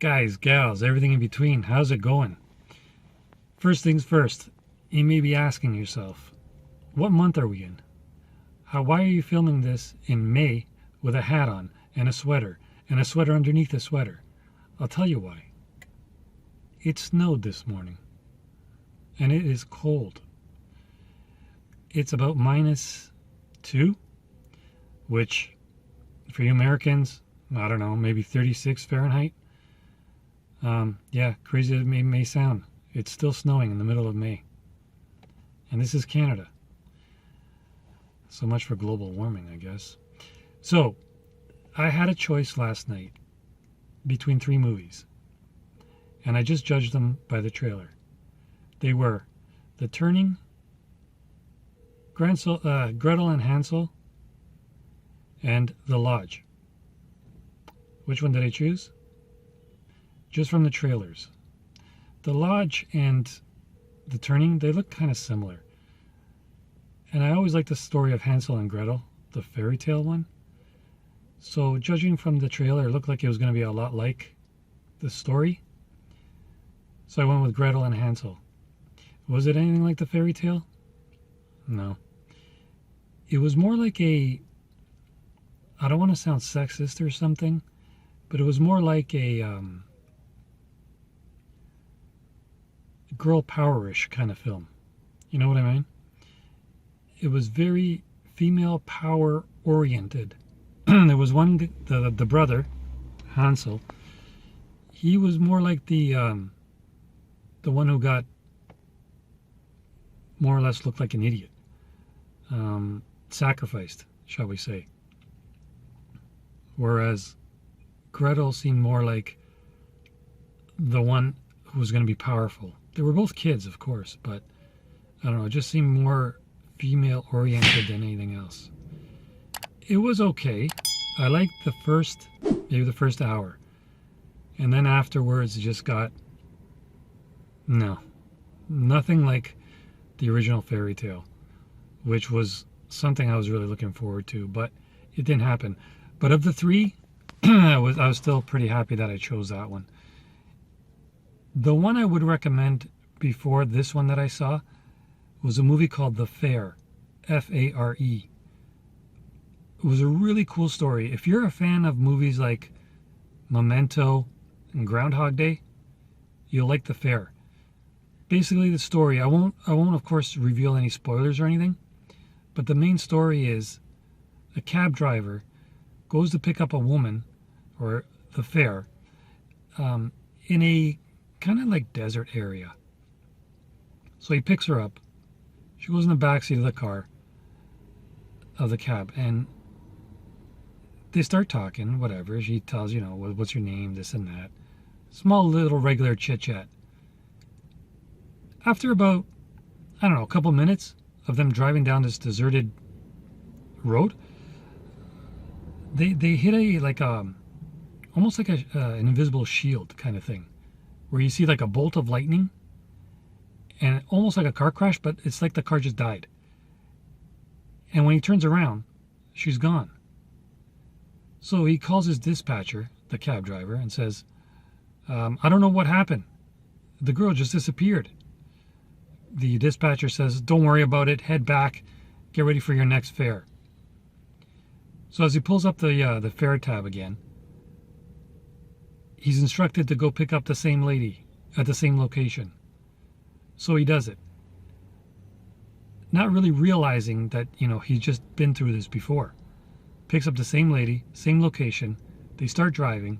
Guys, gals, everything in between, how's it going? First things first, you may be asking yourself, what month are we in? Why are you filming this in May with a hat on and a sweater underneath the sweater? I'll tell you why. It snowed this morning and it is cold. It's about -2, which for you Americans, I don't know, maybe 36 Fahrenheit. Yeah, crazy as it may sound, it's still snowing in the middle of May. And this is Canada. So much for global warming, I guess. So, I had a choice last night between 3 movies. And I just judged them by the trailer. They were The Turning, Gretel and Hansel, and The Lodge. Which one did I choose? Just from the trailers. The Lodge and The Turning, they look kind of similar. And I always liked the story of Hansel and Gretel, the fairy tale one. So judging from the trailer, it looked like it was going to be a lot like the story. So I went with Gretel and Hansel. Was it anything like the fairy tale? No. It was more like I don't want to sound sexist or something, but it was more like a girl power-ish kind of film. You know what I mean? It was very female power oriented. There was one, the brother, Hansel. He was more like the one who got more or less looked like an idiot. Sacrificed, shall we say. Whereas Gretel seemed more like the one who was going to be powerful. They were both kids, of course, but I don't know, it just seemed more female oriented than anything else. It was okay. I liked maybe the first hour. And then afterwards it just got, no, nothing like the original fairy tale, which was something I was really looking forward to, but it didn't happen. But of the 3, I was still pretty happy that I chose that one. The one I would recommend before this one that I saw was a movie called The Fair, F-A-R-E. It was a really cool story. If you're a fan of movies like Memento and Groundhog Day, you'll like The Fair. Basically the story, I won't of course reveal any spoilers or anything, but the main story is a cab driver goes to pick up a woman, or the fair, in a kind of like desert area. So he picks her up. She goes in the backseat of the car, of the cab, and they start talking, whatever. She tells, what's your name, this and that. Small little regular chit-chat. After about, I don't know, a couple minutes of them driving down this deserted road, they hit almost like an invisible shield kind of thing, where you see like a bolt of lightning, and almost like a car crash, but it's like the car just died. And when he turns around, she's gone. So he calls his dispatcher, the cab driver, and says, I don't know what happened. The girl just disappeared. The dispatcher says, don't worry about it, head back, get ready for your next fare. So as he pulls up the fare tab again, he's instructed to go pick up the same lady at the same location. So he does it. Not really realizing that, he's just been through this before. Picks up the same lady, same location. They start driving,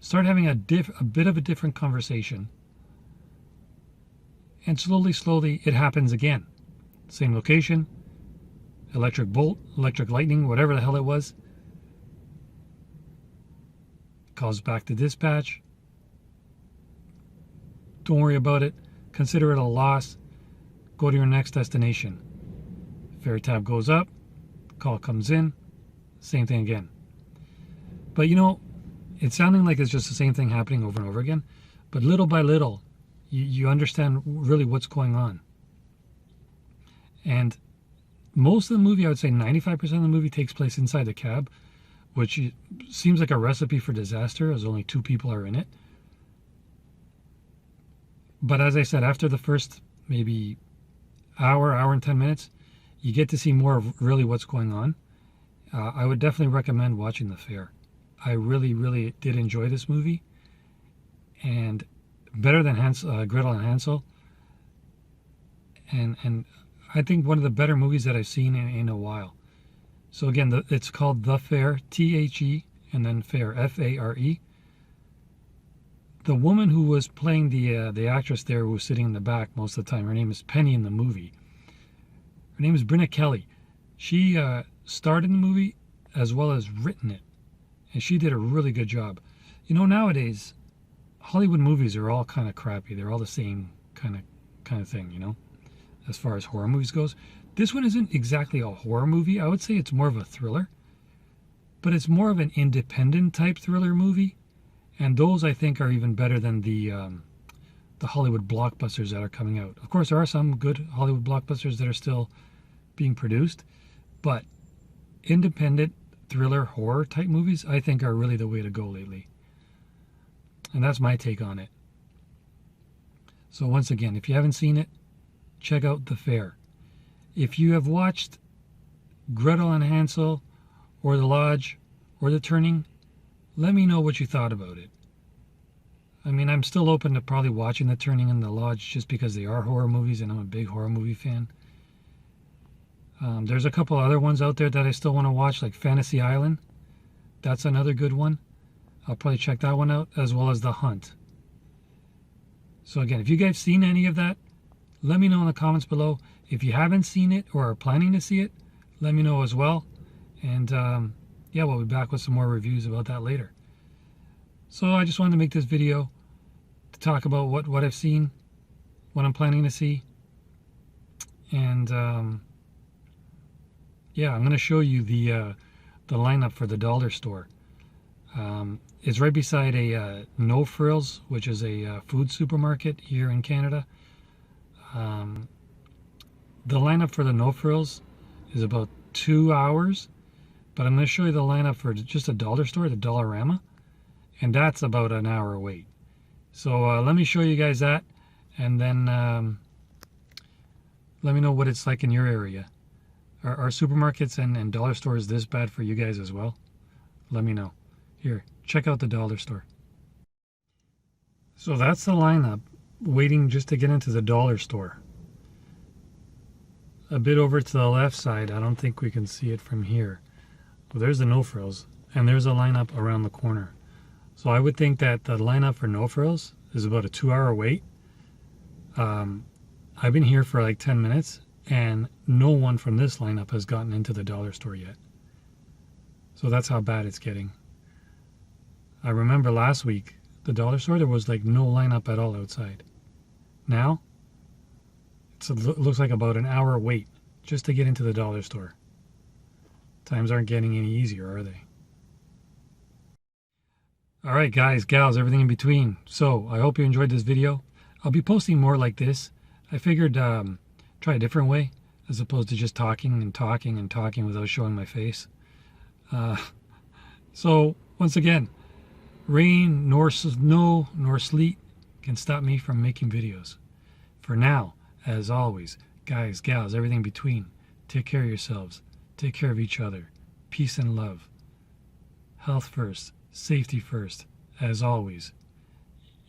start having a bit of a different conversation. And slowly it happens again. Same location, electric bolt, electric lightning, whatever the hell it was. Calls back to dispatch. Don't worry about it. Consider it a loss. Go to your next destination. Fare tab goes up. Call comes in. Same thing again. But it's sounding like it's just the same thing happening over and over again. But little by little, you understand really what's going on. And most of the movie, I would say 95% of the movie takes place inside the cab, which seems like a recipe for disaster, as only 2 people are in it. But as I said, after the first maybe hour and 10 minutes, you get to see more of really what's going on. I would definitely recommend watching The Fair. I really did enjoy this movie, and better than Gretel and Hansel, and I think one of the better movies that I've seen in a while. So again, it's called The Fair, T-H-E, and then Fair, F-A-R-E. The woman who was playing the actress there, who was sitting in the back most of the time, her name is Penny in the movie. Her name is Brinna Kelly. She starred in the movie as well as written it, and she did a really good job. You know, nowadays Hollywood movies are all kind of crappy. They're all the same kind of thing, you know, as far as horror movies goes. This one isn't exactly a horror movie. I would say it's more of a thriller, but it's more of an independent type thriller movie, and those I think are even better than the Hollywood blockbusters that are coming out. Of course, there are some good Hollywood blockbusters that are still being produced, but independent thriller horror type movies I think are really the way to go lately. And that's my take on it. So once again, if you haven't seen it, check out The Fair. If you have watched Gretel and Hansel or The Lodge or The Turning, let me know what you thought about it. I mean, I'm still open to probably watching The Turning and The Lodge just because they are horror movies and I'm a big horror movie fan. There's a couple other ones out there that I still want to watch, like Fantasy Island. That's another good one. I'll probably check that one out, as well as The Hunt. So again, if you guys seen any of that, let me know in the comments below. If you haven't seen it or are planning to see it, let me know as well. And yeah, we'll be back with some more reviews about that later. So I just wanted to make this video to talk about what I've seen, what I'm planning to see. And yeah, I'm going to show you the lineup for the dollar store. It's right beside a No Frills, which is a food supermarket here in Canada. The lineup for the No Frills is about 2 hours, but I'm going to show you the lineup for just a dollar store, the Dollarama, and that's about an hour wait. So let me show you guys that, and then let me know what it's like in your area. Are supermarkets and dollar stores this bad for you guys as well? Let me know. Here, check out the dollar store. So that's the lineup waiting just to get into the dollar store. A bit over to the left side, I don't think we can see it from here. Well, there's the No Frills, and there's a lineup around the corner. So I would think that the lineup for No Frills is about a 2-hour wait. I've been here for like 10 minutes, and no one from this lineup has gotten into the dollar store yet. So that's how bad it's getting. I remember last week, the dollar store, there was like no lineup at all outside. Now, it looks like about an hour wait just to get into the dollar store. Times aren't getting any easier, are they? Alright guys, gals, everything in between. So, I hope you enjoyed this video. I'll be posting more like this. I figured try a different way, as opposed to just talking without showing my face. So, once again, rain, nor snow, nor sleet can stop me from making videos. For now, as always, guys, gals, everything in between, take care of yourselves. Take care of each other. Peace and love. Health first. Safety first. As always.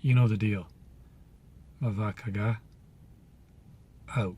You know the deal. Mavakaga. Out.